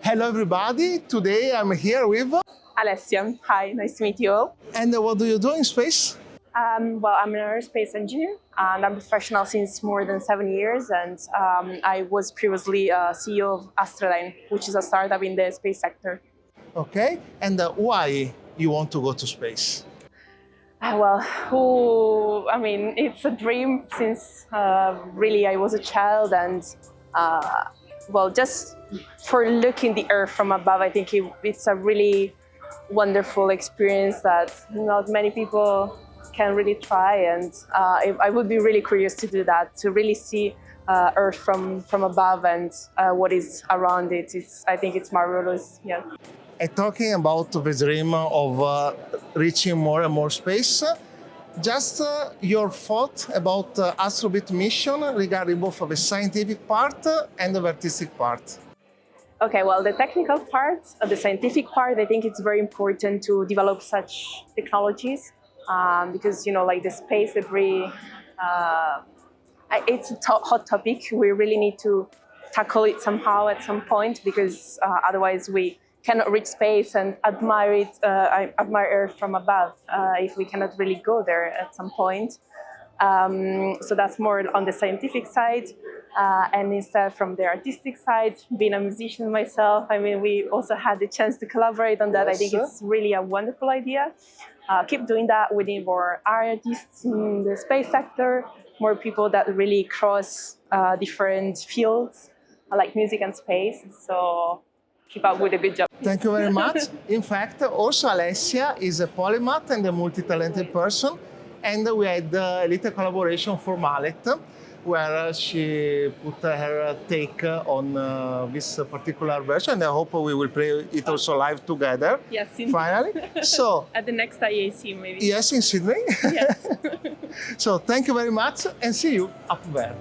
Hello everybody, today I'm here with... Alessia, hi, nice to meet you all. And what do you do in space? Well, I'm an aerospace engineer and I'm a professional since more than 7 years, and I was previously CEO of Astradyne, which is a startup in the space sector. Okay, and why you want to go to space? It's a dream since really I was a child, and just for looking the Earth from above, I think it's a really wonderful experience that not many people can really try, and I would be really curious to do that, to really see Earth from above and what is around it. I think it's marvelous, yes. And talking about the dream of reaching more and more space, just your thought about ASTROBEAT mission regarding both of the scientific part and the artistic part. Okay, well, the technical part, the scientific part, I think it's very important to develop such technologies because, like the space debris, it's a hot topic. We really need to tackle it somehow at some point, because otherwise we cannot reach space and admire Earth from above if we cannot really go there at some point. So that's more on the scientific side. And instead, from the artistic side, being a musician myself, we also had the chance to collaborate on that. Yes. I think it's really a wonderful idea. Keep doing that. We need more artists in the space sector, more people that really cross different fields, like music and space. So keep up with a good job. Thank you very much. In fact, also Alessia is a polymath and a multi-talented person. And we had a little collaboration for Mallet, where she put her take on this particular version. And I hope we will play it also live together. Yes, finally. So at the next IAC, maybe. Yes, in Sydney. Yes. So thank you very much, and see you up there.